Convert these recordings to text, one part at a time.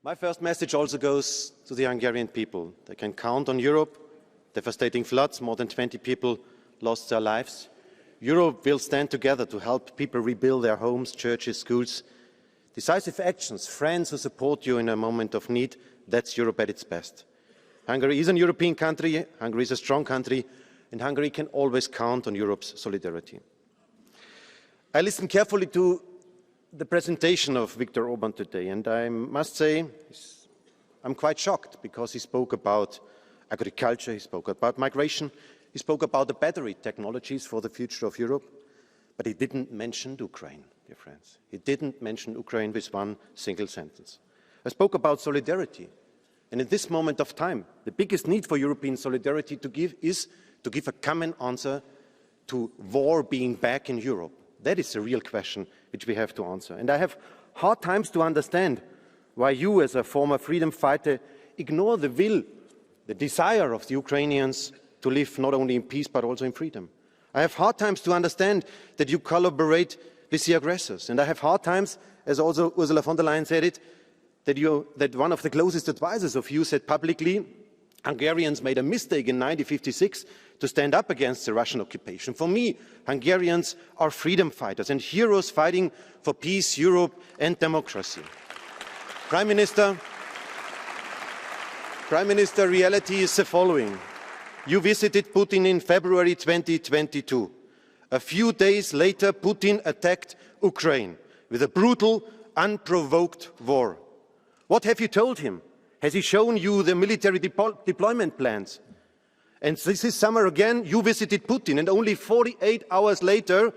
My first message also goes to the Hungarian people. They can count on Europe. Devastating floods, more than 20 people lost their lives. Europe will stand together to help people rebuild their homes, churches, schools. Decisive actions, friends who support you in a moment of need, that's Europe at its best. Hungary is a European country, Hungary is a strong country, and Hungary can always count on Europe's solidarity. I listened carefully to the presentation of Viktor Orban today, and I must say I'm quite shocked because he spoke about agriculture, he spoke about migration, he spoke about the battery technologies for the future of Europe, but he didn't mention Ukraine, dear friends. He didn't mention Ukraine with one single sentence. I spoke about solidarity, and in this moment of time, the biggest need for European solidarity is to give a common answer to war being back in Europe. That is the real question which we have to answer. And I have hard times to understand why you, as a former freedom fighter, ignore the will, the desire of the Ukrainians to live not only in peace but also in freedom. I have hard times to understand that you collaborate with the aggressors. And I have hard times, as also Ursula von der Leyen said it, that one of the closest advisors of you said publicly, Hungarians made a mistake in 1956 to stand up against the Russian occupation. For me, Hungarians are freedom fighters and heroes fighting for peace, Europe and democracy. Prime Minister, reality is the following. You visited Putin in February 2022. A few days later, Putin attacked Ukraine with a brutal, unprovoked war. What have you told him? Has he shown you the military deployment plans? And this summer again, you visited Putin, and only 48 hours later,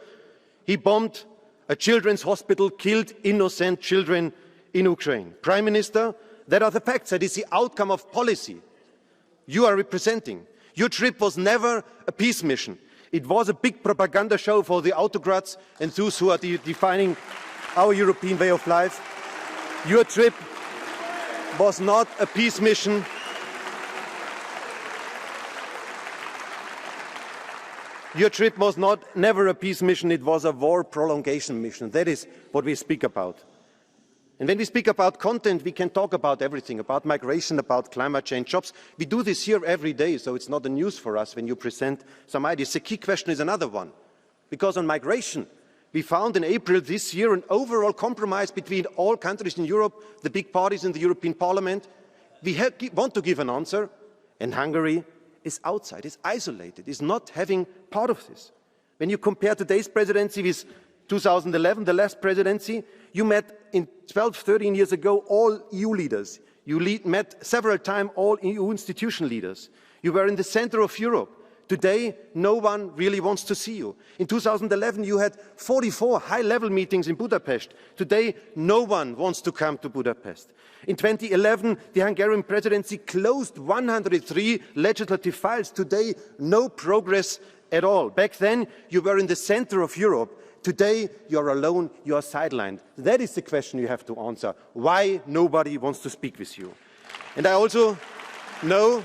he bombed a children's hospital, killed innocent children in Ukraine. Prime Minister, that are the facts. That is the outcome of policy you are representing. Your trip was never a peace mission. It was a big propaganda show for the autocrats and those who are defining our European way of life. Your trip was not a peace mission. Your trip was never a peace mission, it was a war prolongation mission. That is what we speak about. And when we speak about content, we can talk about everything, about migration, about climate change, jobs. We do this here every day, so it's not a news for us when you present some ideas. The key question is another one. Because on migration, we found in April this year an overall compromise between all countries in Europe, the big parties in the European Parliament. We want to give an answer, and Hungary is outside, is isolated, is not having part of this. When you compare today's presidency with 2011, the last presidency, you met in 12, 13 years ago all EU leaders. You met several times all EU institution leaders. You were in the center of Europe. Today, no one really wants to see you. In 2011, you had 44 high-level meetings in Budapest. Today, no one wants to come to Budapest. In 2011, the Hungarian presidency closed 103 legislative files. Today, no progress at all. Back then, you were in the center of Europe. Today, you are alone, you are sidelined. That is the question you have to answer. Why nobody wants to speak with you? And I also know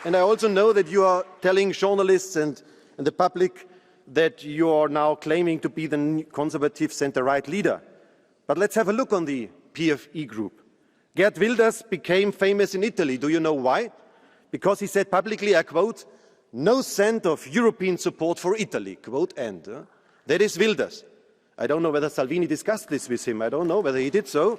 that you are telling journalists and the public that you are now claiming to be the conservative centre-right leader. But let's have a look on the PFE group. Geert Wilders became famous in Italy. Do you know why? Because he said publicly, I quote, "No cent of European support for Italy," quote end. That is Wilders. I don't know whether Salvini discussed this with him. I don't know whether he did so.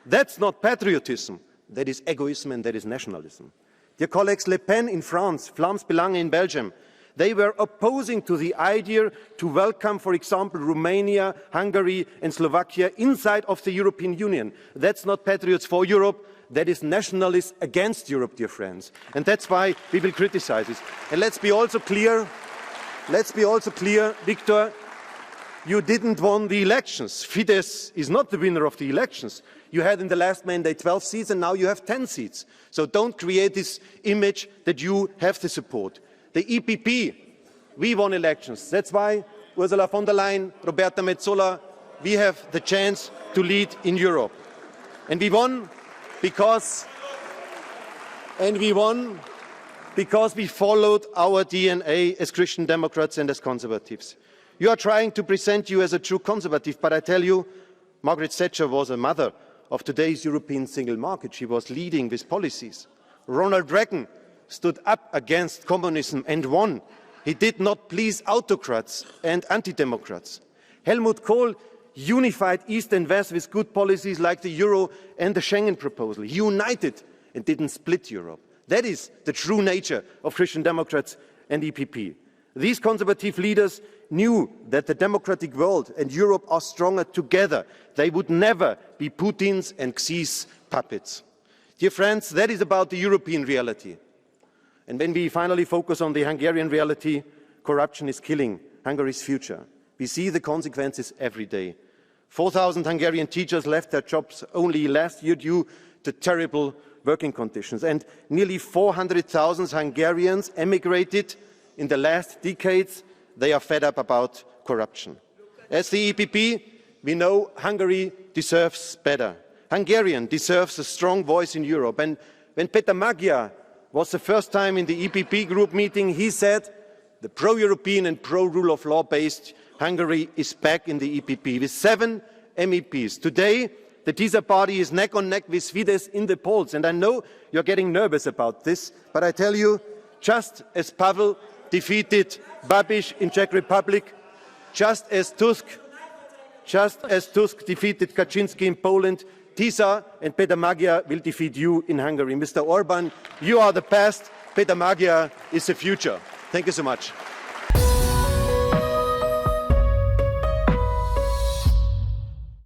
That's not patriotism. That is egoism and that is nationalism. Dear colleagues, Le Pen in France, Vlaams Belangen in Belgium, they were opposing to the idea to welcome, for example, Romania, Hungary and Slovakia inside of the European Union. That's not patriots for Europe. That is nationalists against Europe, dear friends. And that's why we will criticize this. And let's be also clear, Viktor, you didn't win the elections. Fidesz is not the winner of the elections. You had in the last mandate 12 seats and now you have 10 seats. So don't create this image that you have the support. The EPP, we won elections. That's why Ursula von der Leyen, Roberta Metsola, we have the chance to lead in Europe. And we won because we followed our DNA as Christian Democrats and as conservatives. You are trying to present you as a true conservative, but I tell you, Margaret Thatcher was a mother of today's European single market. She was leading with policies. Ronald Reagan stood up against communism and won. He did not please autocrats and anti-democrats. Helmut Kohl unified East and West with good policies like the euro and the Schengen proposal. He united and didn't split Europe. That is the true nature of Christian Democrats and EPP. These conservative leaders knew that the democratic world and Europe are stronger together. They would never be Putin's and Xi's puppets. Dear friends, that is about the European reality. And when we finally focus on the Hungarian reality, corruption is killing Hungary's future. We see the consequences every day. 4,000 Hungarian teachers left their jobs only last year due to terrible working conditions, and nearly 400,000 Hungarians emigrated in the last decades. They are fed up about corruption. As the EPP, we know Hungary deserves better. Hungarian deserves a strong voice in Europe. And when Peter Magyar was the first time in the EPP group meeting, he said the pro-European and pro-rule of law-based Hungary is back in the EPP with 7 MEPs. Today, the TISA party is neck on neck with Fidesz in the polls. And I know you're getting nervous about this, but I tell you, just as Pavel defeated Babiš in Czech Republic, just as Tusk defeated Kaczynski in Poland, TISA and Peter Magyar will defeat you in Hungary. Mr. Orban, you are the past. Peter Magyar is the future. Thank you so much.